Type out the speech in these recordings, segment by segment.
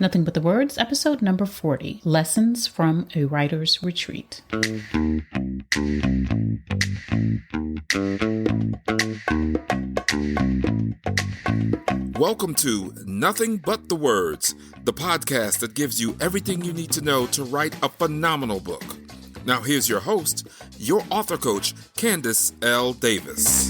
Nothing But the Words, episode number 40, Lessons from a Writer's Retreat. Welcome to Nothing But the Words, the podcast that gives you everything you need to know to write a phenomenal book. Now here's your host, your author coach, Candace L. Davis.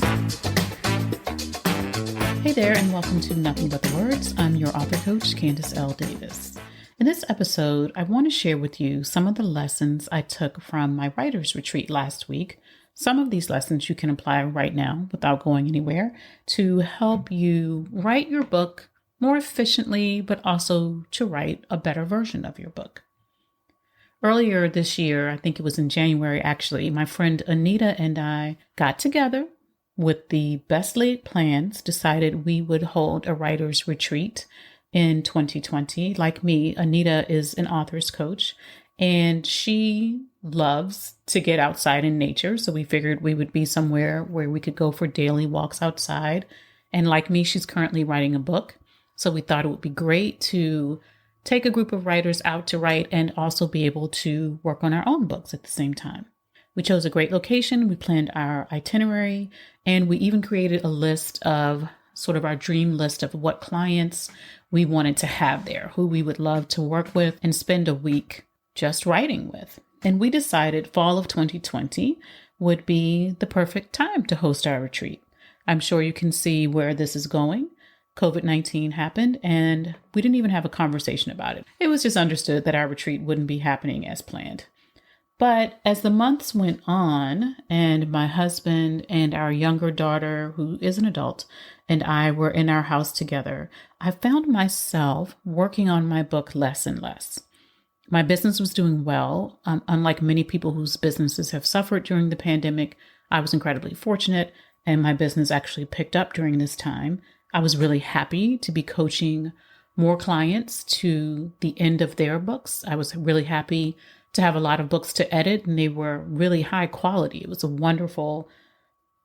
Hey there, and welcome to Nothing But the Words. I'm your author coach, Candace L. Davis. In this episode, I want to share with you some of the lessons I took from my writer's retreat last week. Some of these lessons you can apply right now without going anywhere to help you write your book more efficiently, but also to write a better version of your book. Earlier this year, I think it was in January actually, my friend Anita and I got together with the best laid plans, decided we would hold a writer's retreat in 2020. Like me, Anita is an author's coach, and she loves to get outside in nature. So we figured we would be somewhere where we could go for daily walks outside. And like me, she's currently writing a book. So we thought it would be great to take a group of writers out to write and also be able to work on our own books at the same time. We chose a great location, we planned our itinerary, and we even created a list of sort of our dream list of what clients we wanted to have there, who we would love to work with and spend a week just writing with. And we decided fall of 2020 would be the perfect time to host our retreat. I'm sure you can see where this is going. Covid-19 happened, and we didn't even have a conversation about it. It was just understood that our retreat wouldn't be happening as planned. But as the months went on, and my husband and our younger daughter, who is an adult, and I were in our house together, I found myself working on my book less and less. My business was doing well. Unlike many people whose businesses have suffered during the pandemic, I was incredibly fortunate, and my business actually picked up during this time. I was really happy to be coaching more clients to the end of their books. I was really happy to have a lot of books to edit, and they were really high quality. It was a wonderful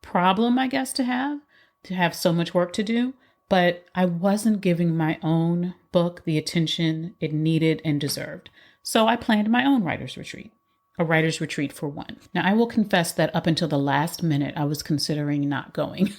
problem, I guess, to have so much work to do, but I wasn't giving my own book the attention it needed and deserved. So I planned my own writer's retreat, a writer's retreat for one. Now, I will confess that up until the last minute, I was considering not going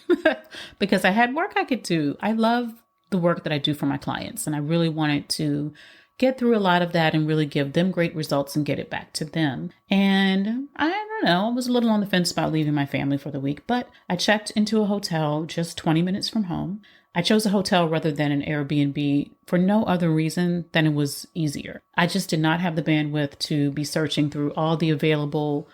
because I had work I could do. I love the work that I do for my clients, and I really wanted to get through a lot of that and really give them great results and get it back to them. And I don't know, I was a little on the fence about leaving my family for the week, but I checked into a hotel just 20 minutes from home. I chose a hotel rather than an Airbnb for no other reason than it was easier. I just did not have the bandwidth to be searching through all the available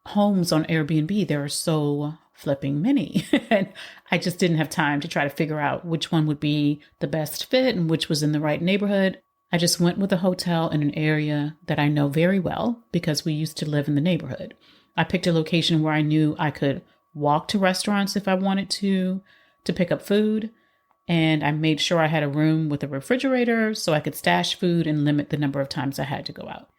homes on Airbnb. There are so flipping many. And I just didn't have time to try to figure out which one would be the best fit and which was in the right neighborhood. I just went with a hotel in an area that I know very well because we used to live in the neighborhood. I picked a location where I knew I could walk to restaurants if I wanted to pick up food. And I made sure I had a room with a refrigerator so I could stash food and limit the number of times I had to go out.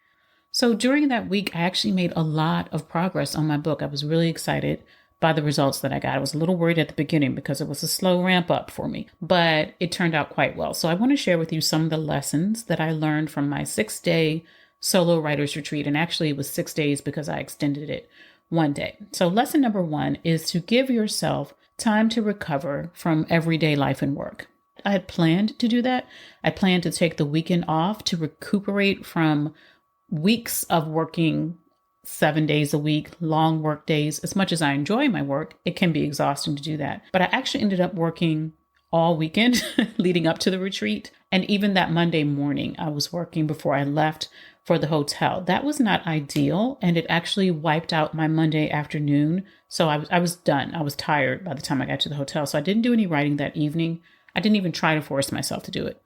So during that week, I actually made a lot of progress on my book. I was really excited by the results that I got. I was a little worried at the beginning because it was a slow ramp up for me, but it turned out quite well. So I want to share with you some of the lessons that I learned from my 6-day solo writer's retreat. And actually it was 6 days because I extended it one day. So lesson number 1 is to give yourself time to recover from everyday life and work. I had planned to do that. I planned to take the weekend off to recuperate from weeks of working 7 days a week, long work days. As much as I enjoy my work, it can be exhausting to do that. But I actually ended up working all weekend leading up to the retreat. And even that Monday morning, I was working before I left for the hotel. That was not ideal. And it actually wiped out my Monday afternoon. So I was done. I was tired by the time I got to the hotel. So I didn't do any writing that evening. I didn't even try to force myself to do it.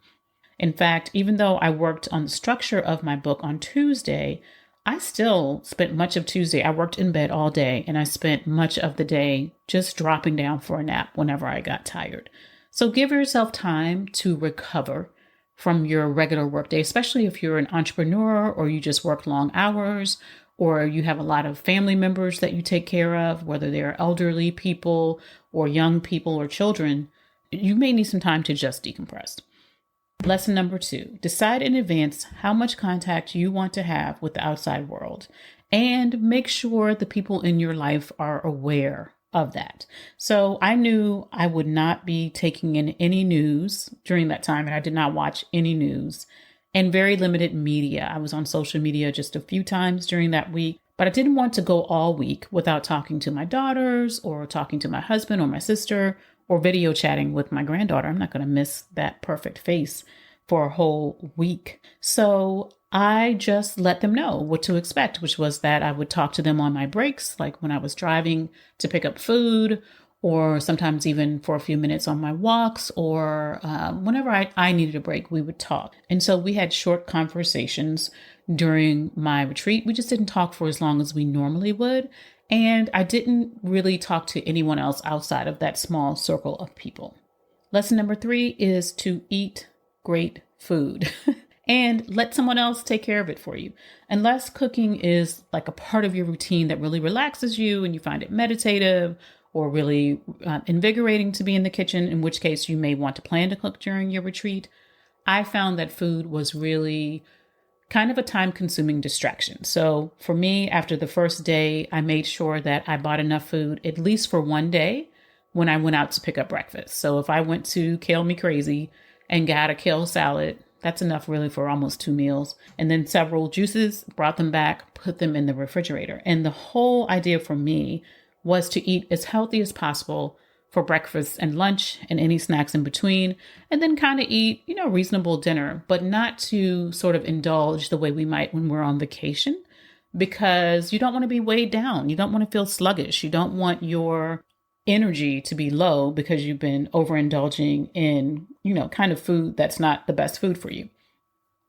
In fact, even though I worked on the structure of my book on Tuesday, I still spent much of Tuesday. I worked in bed all day, and I spent much of the day just dropping down for a nap whenever I got tired. So give yourself time to recover from your regular workday, especially if you're an entrepreneur or you just work long hours or you have a lot of family members that you take care of, whether they're elderly people or young people or children. You may need some time to just decompress. Lesson number 2, decide in advance how much contact you want to have with the outside world and make sure the people in your life are aware of that. So I knew I would not be taking in any news during that time, and I did not watch any news and very limited media. I was on social media just a few times during that week, but I didn't want to go all week without talking to my daughters or talking to my husband or my sister or video chatting with my granddaughter. I'm not going to miss that perfect face for a whole week. So I just let them know what to expect, which was that I would talk to them on my breaks, like when I was driving to pick up food, or sometimes even for a few minutes on my walks, or whenever I needed a break, we would talk. And so we had short conversations during my retreat. We just didn't talk for as long as we normally would. And I didn't really talk to anyone else outside of that small circle of people. Lesson number 3 is to eat great food and let someone else take care of it for you. Unless cooking is like a part of your routine that really relaxes you and you find it meditative or really invigorating to be in the kitchen, in which case you may want to plan to cook during your retreat. I found that food was really kind of a time-consuming distraction. So for me, after the first day, I made sure that I bought enough food, at least for one day, when I went out to pick up breakfast. So if I went to Kale Me Crazy and got a kale salad, that's enough really for almost 2 meals. And then several juices, brought them back, put them in the refrigerator. And the whole idea for me was to eat as healthy as possible for breakfast and lunch and any snacks in between, and then kind of eat, reasonable dinner, but not to sort of indulge the way we might when we're on vacation, because you don't want to be weighed down. You don't want to feel sluggish. You don't want your energy to be low because you've been overindulging in, kind of food that's not the best food for you.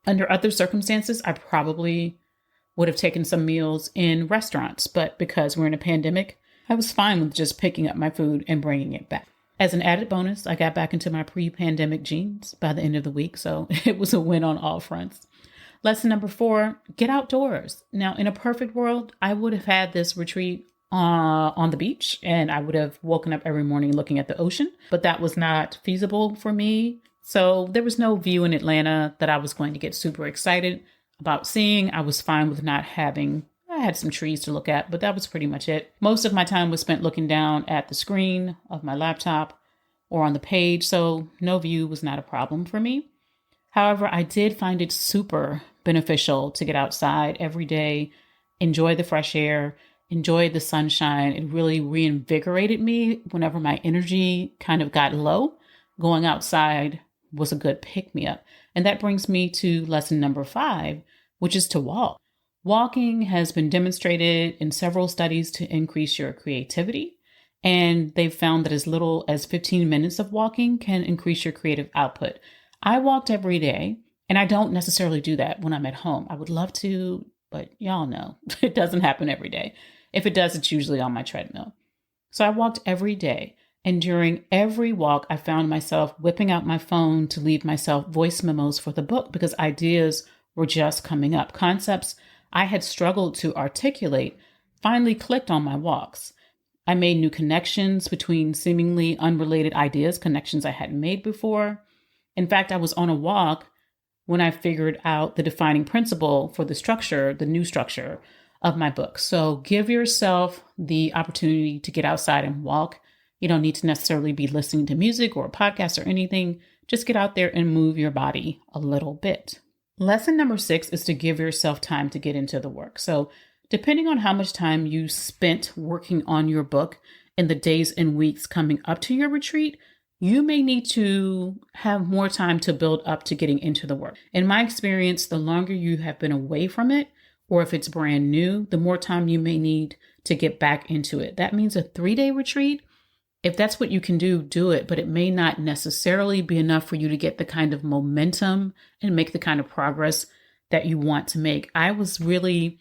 Under other circumstances, I probably would have taken some meals in restaurants, but because we're in a pandemic, I was fine with just picking up my food and bringing it back. As an added bonus, I got back into my pre-pandemic jeans by the end of the week, so it was a win on all fronts. Lesson number 4, get outdoors. Now, in a perfect world, I would have had this retreat on the beach, and I would have woken up every morning looking at the ocean, but that was not feasible for me. So there was no view in Atlanta that I was going to get super excited about seeing. I was fine with not having. I had some trees to look at, but that was pretty much it. Most of my time was spent looking down at the screen of my laptop or on the page, so no view was not a problem for me. However, I did find it super beneficial to get outside every day, enjoy the fresh air, enjoy the sunshine. It really reinvigorated me whenever my energy kind of got low. Going outside was a good pick-me-up. And that brings me to lesson number 5, which is to walk. Walking has been demonstrated in several studies to increase your creativity, and they've found that as little as 15 minutes of walking can increase your creative output. I walked every day, and I don't necessarily do that when I'm at home. I would love to, but y'all know it doesn't happen every day. If it does, it's usually on my treadmill. So I walked every day, and during every walk, I found myself whipping out my phone to leave myself voice memos for the book because ideas were just coming up. Concepts I had struggled to articulate finally clicked on my walks. I made new connections between seemingly unrelated ideas, connections I hadn't made before. In fact, I was on a walk when I figured out the defining principle for the new structure of my book. So give yourself the opportunity to get outside and walk. You don't need to necessarily be listening to music or a podcast or anything. Just get out there and move your body a little bit. Lesson number 6 is to give yourself time to get into the work. So depending on how much time you spent working on your book in the days and weeks coming up to your retreat, you may need to have more time to build up to getting into the work. In my experience, the longer you have been away from it, or if it's brand new, the more time you may need to get back into it. That means a 3-day retreat. If that's what you can do, do it, but it may not necessarily be enough for you to get the kind of momentum and make the kind of progress that you want to make. I was really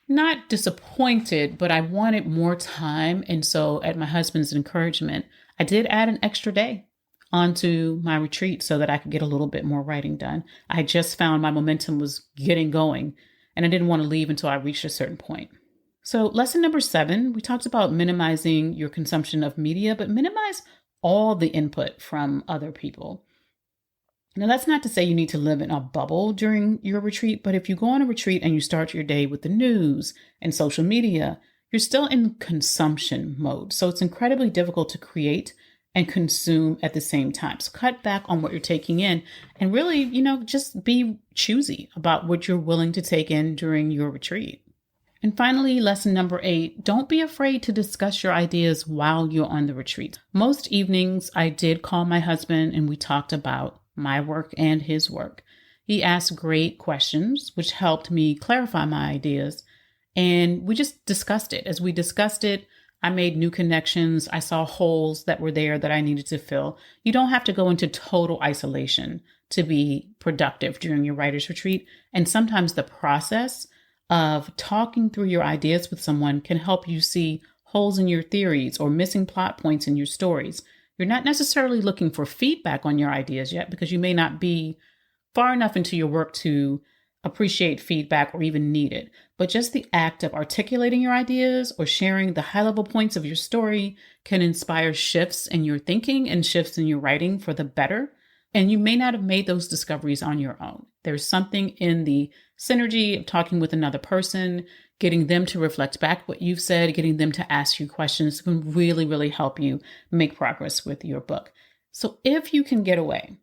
not disappointed, but I wanted more time. And so at my husband's encouragement, I did add an extra day onto my retreat so that I could get a little bit more writing done. I just found my momentum was getting going, and I didn't want to leave until I reached a certain point. So lesson number 7, we talked about minimizing your consumption of media, but minimize all the input from other people. Now, that's not to say you need to live in a bubble during your retreat, but if you go on a retreat and you start your day with the news and social media, you're still in consumption mode. So it's incredibly difficult to create and consume at the same time. So cut back on what you're taking in and really, just be choosy about what you're willing to take in during your retreat. And finally, lesson number 8, don't be afraid to discuss your ideas while you're on the retreat. Most evenings, I did call my husband and we talked about my work and his work. He asked great questions, which helped me clarify my ideas. And we just discussed it. As we discussed it, I made new connections. I saw holes that were there that I needed to fill. You don't have to go into total isolation to be productive during your writer's retreat. And sometimes the process of talking through your ideas with someone can help you see holes in your theories or missing plot points in your stories. You're not necessarily looking for feedback on your ideas yet because you may not be far enough into your work to appreciate feedback or even need it. But just the act of articulating your ideas or sharing the high-level points of your story can inspire shifts in your thinking and shifts in your writing for the better. And you may not have made those discoveries on your own. There's something in the synergy of talking with another person, getting them to reflect back what you've said, getting them to ask you questions can really, really help you make progress with your book. So if you can get away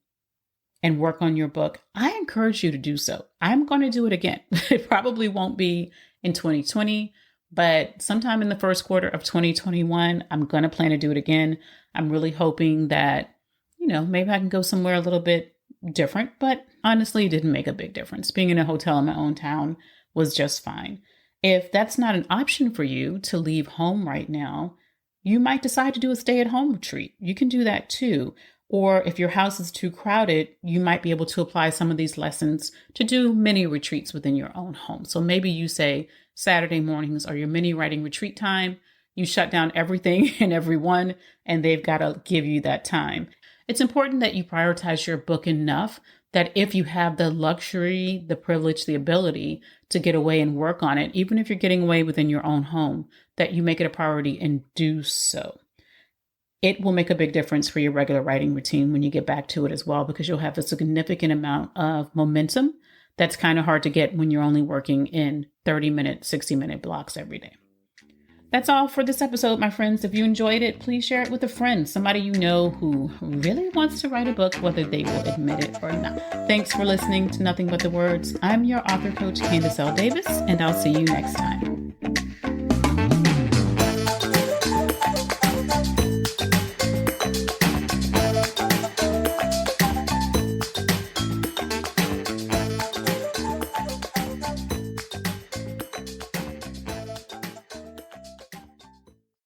and work on your book, I encourage you to do so. I'm going to do it again. It probably won't be in 2020, but sometime in the first quarter of 2021, I'm going to plan to do it again. I'm really hoping that, maybe I can go somewhere a little bit different, but honestly, it didn't make a big difference. Being in a hotel in my own town was just fine. If that's not an option for you to leave home right now, you might decide to do a stay-at-home retreat. You can do that too. Or if your house is too crowded, you might be able to apply some of these lessons to do mini retreats within your own home. So maybe you say Saturday mornings are your mini writing retreat time. You shut down everything and everyone, and they've got to give you that time. It's important that you prioritize your book enough that if you have the luxury, the privilege, the ability to get away and work on it, even if you're getting away within your own home, that you make it a priority and do so. It will make a big difference for your regular writing routine when you get back to it as well, because you'll have a significant amount of momentum that's kind of hard to get when you're only working in 30-minute, 60-minute blocks every day. That's all for this episode, my friends. If you enjoyed it, please share it with a friend, somebody you know who really wants to write a book, whether they will admit it or not. Thanks for listening to Nothing But the Words. I'm your author coach, Candace L. Davis, and I'll see you next time.